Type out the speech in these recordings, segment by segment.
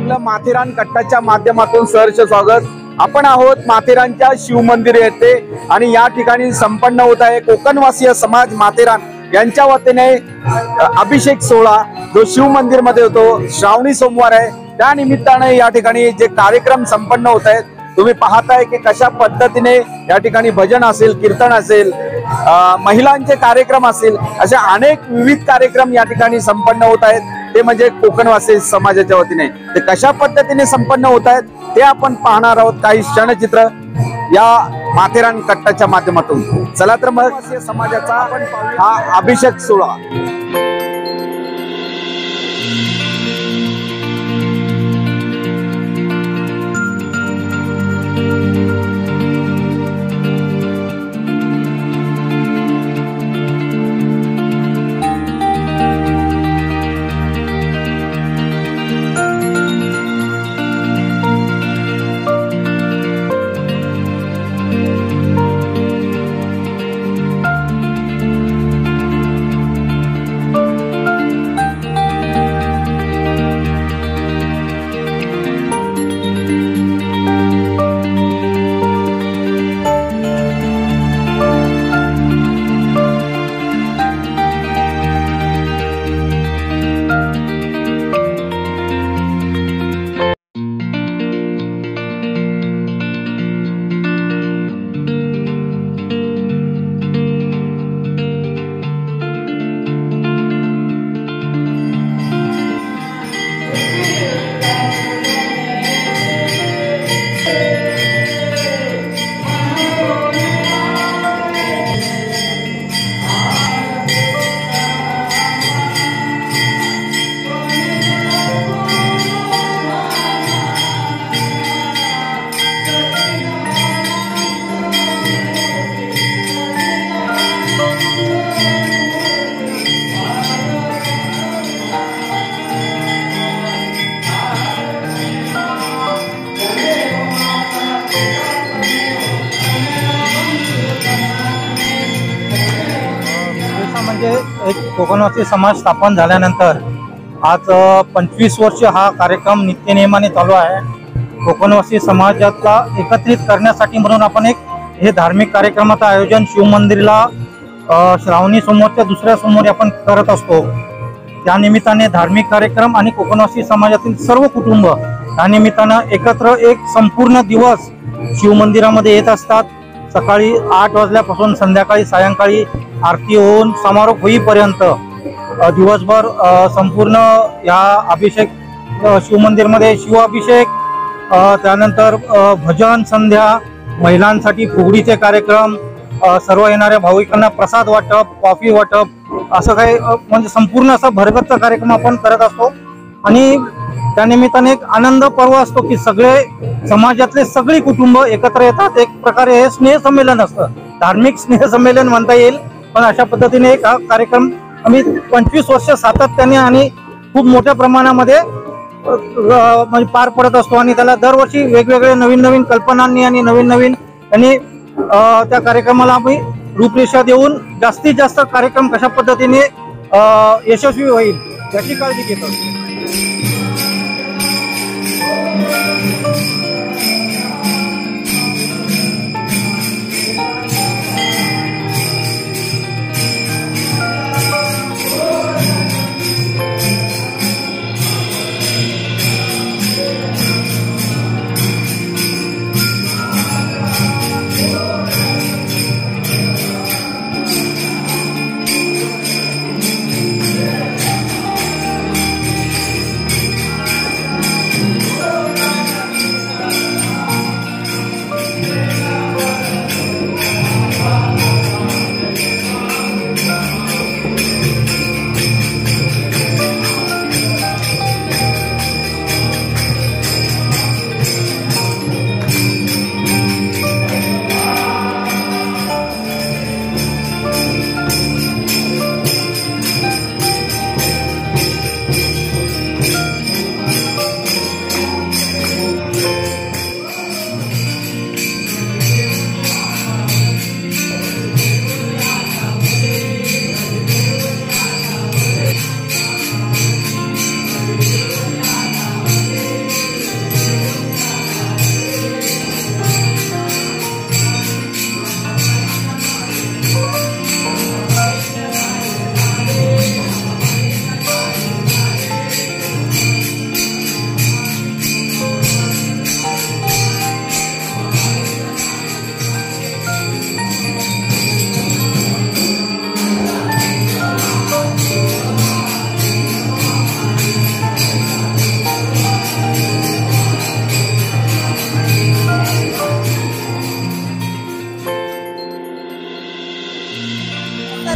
आपलं माथेरान कट्टाच्या माध्यमातून सहर्ष स्वागत। आपण आहोत माथेरानच्या शिव मंदिर येथे आणि या ठिकाणी संपन्न होत आहे कोकणवासीय समाज माथेरान यांच्या वतीने अभिषेक सोहळा जो शिव मंदिर मध्ये होतो। श्रावणी सोमवार आहे, त्या निमित्ताने या ठिकाणी जे कार्यक्रम संपन्न होत आहेत तुम्ही पाहताय की कशा पद्धतीने या ठिकाणी भजन असेल, कीर्तन असेल, महिलांचे कार्यक्रम असेल, असे अनेक विविध कार्यक्रम या ठिकाणी संपन्न होत आहेत। ते म्हणजे कोकणवासी समाजाच्या वतीने ते कशा पद्धतीने संपन्न होत आहेत ते आपण पाहणार आहोत काही क्षणचित्र या माथेरान कट्टाच्या माध्यमातून। चला तर मग समाजाचा हा अभिषेक सोहळा। एक कोकणवासी समाज स्थापन झाल्यानंतर आज 25 वर्ष हा कार्यक्रम नित्यनेमाने चालू आहे। कोकणवासी समाजाला एकत्रित करण्यासाठी म्हणून आपण एक हे धार्मिक कार्यक्रमाचं आयोजन शिव मंदिरला श्रावणी सोमवारच्या दुसऱ्या सोमवारी आपण करत असतो। त्या निमित्ताने धार्मिक कार्यक्रम आणि कोकणवासी समाजातील सर्व कुटुंब त्या निमित्तानं एकत्र एक संपूर्ण दिवस शिव मंदिरामध्ये येत असतात। सकाळी 8 वाजल्यापासून संध्याकाळी सायंकाळी आरती होऊन समारोप होईपर्यंत दिवसभर संपूर्ण या अभिषेक शिव मंदिरमध्ये शिवाभिषेक, त्यानंतर भजन संध्या, महिलांसाठी फुगडीचे कार्यक्रम, सर्व येणाऱ्या भाविकांना प्रसाद वाटप, कॉफी वाटप, असं काही म्हणजे संपूर्ण असा भरगच्च कार्यक्रम आपण करत असतो। आणि त्यानिमित्ताने एक आनंद पर्व असतो की सगळे समाजातले सगळी कुटुंब एकत्र येतात। एक प्रकारे हे स्नेह संमेलन असतं, धार्मिक स्नेह संमेलन म्हणता येईल। पण अशा पद्धतीने एक हा कार्यक्रम आम्ही 25 वर्ष सातत्याने आणि खूप मोठ्या प्रमाणामध्ये म्हणजे पार पडत असतो आणि त्याला दरवर्षी वेगवेगळे नवीन नवीन कल्पनांनी आणि नवीन नवीन आणि त्या कार्यक्रमाला आम्ही रूपरेषा देऊन जास्तीत जास्त कार्यक्रम कशा पद्धतीने यशस्वी होईल याची काळजी घेतो।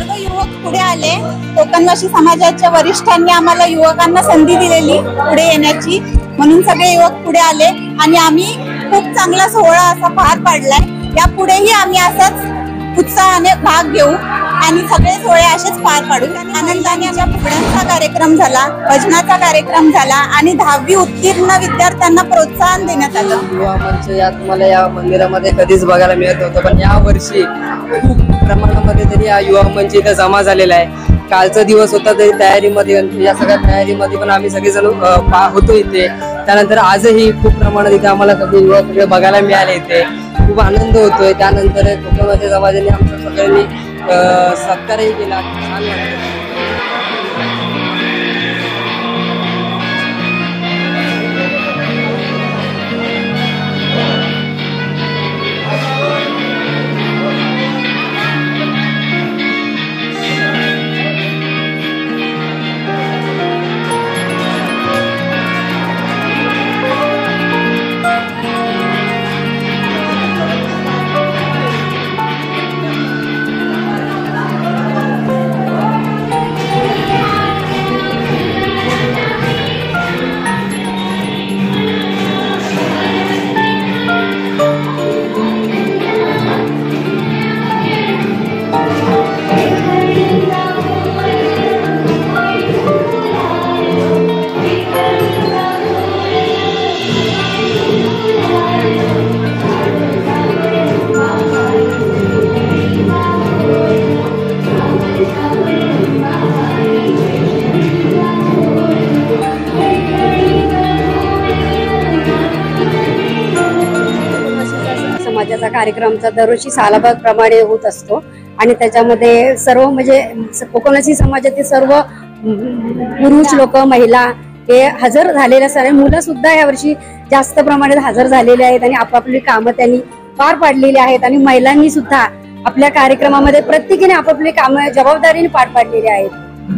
सर्व युवक पुढे आले। कोकणवासी समाजाच्या वरिष्ठांनी आम्हाला युवकांना संधी दिलेली पुढे येण्याची, म्हणून सगळे युवक पुढे आले आणि आम्ही खूप चांगला सोहळा असा पार पाडलाय। यापुढेही आम्ही असाच उत्साहाने भाग घेऊ आणि सगळे सोहळे असेच पार पाडू। आनंदाने फुगड्यांचा कार्यक्रम झाला, भजनाचा कार्यक्रम झाला आणि 10वी उत्तीर्ण विद्यार्थ्यांना प्रोत्साहन देण्यात आलं। युवा मंच यात मला या मंदिरामध्ये कधीच बघायला मिळत नव्हतं, पण या वर्षी खूप प्रमाणामध्ये तरी या युवा मंच इथे जमा झालेला आहे। कालचा दिवस होता तरी तयारीमध्ये, या सगळ्या तयारीमध्ये पण आम्ही सगळेजण होतो इथे। त्यानंतर आजही खूप प्रमाणात इथे आम्हाला सगळे युवा सगळे बघायला मिळाले, इथे खूप आनंद होतोय। त्यानंतर कोकणवासी समाजाने आमच्या सगळ्यांनी सत्कारही केला, छान वाटलं। समाजाचा कार्यक्रमचा दरवर्षी सालाबादप्रमाणे होत असतो आणि त्याच्यामध्ये सर्व म्हणजे कोकणवासी समाजातील सर्व पुरुष लोक, महिला हे हजर झालेले असतात आणि मुलं सुद्धा यावर्षी जास्त प्रमाणात हजर झालेले आहेत आणि आपापली कामं त्यांनी पार पाडलेली आहेत आणि महिलांनी सुद्धा आपल्या कार्यक्रमामध्ये प्रत्येकीने आपापली कामं जबाबदारीने पार पाडलेली आहेत।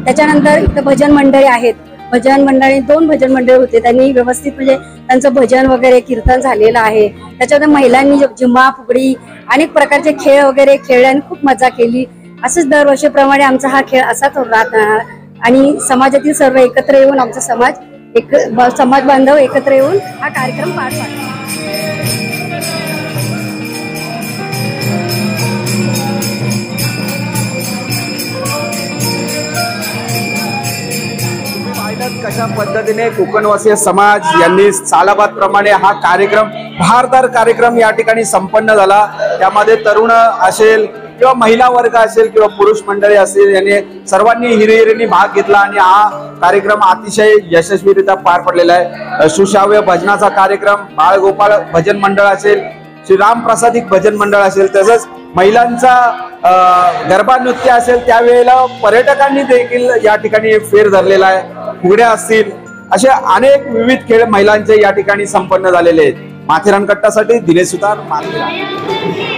त्याच्यानंतर इथं भजन मंडळी आहेत, भजन मंडळी 2 भजन मंडळ होते, त्यांनी व्यवस्थित म्हणजे त्यांचं भजन वगैरे कीर्तन झालेलं आहे। त्याच्यामध्ये महिलांनी झिम्मा, फुगडी अनेक प्रकारचे खेळ वगैरे खेळले आणि खूप मजा केली। असंच दरवर्षीप्रमाणे आमचा हा खेळ असाच राहणार आणि समाजातील सर्व एकत्र येऊन आमचा समाज बांधव एकत्र येऊन हा कार्यक्रम पार पाडतो। कशा पद्धतीने कोकणवासी समाज यांनी सालाबाद प्रमाणे हा कार्यक्रम भारदार कार्यक्रम या ठिकाणी संपन्न झाला। त्यामध्ये तरुण असेल किंवा महिला वर्ग असेल किंवा पुरुष मंडळी असेल, यांनी सर्वांनी हिरिहिरीने भाग घेतला आणि हा कार्यक्रम अतिशय यशस्वीरित्या पार पडलेला आहे। सुश्राव्य भजनाचा कार्यक्रम, बाळगोपाळ भजन मंडळ असेल, श्री राम प्रसादिक भजन मंडळ असेल, तसंच महिलांचा गरबा नृत्य असेल, त्यावेळेला पर्यटकांनी देखील या ठिकाणी फेर धरलेला आहे। फुगड्या असतील, असे अनेक विविध खेळ महिलांचे या ठिकाणी संपन्न झालेले आहेत। माथेरान कट्टासाठी दिनेश सुतार, माथेरान।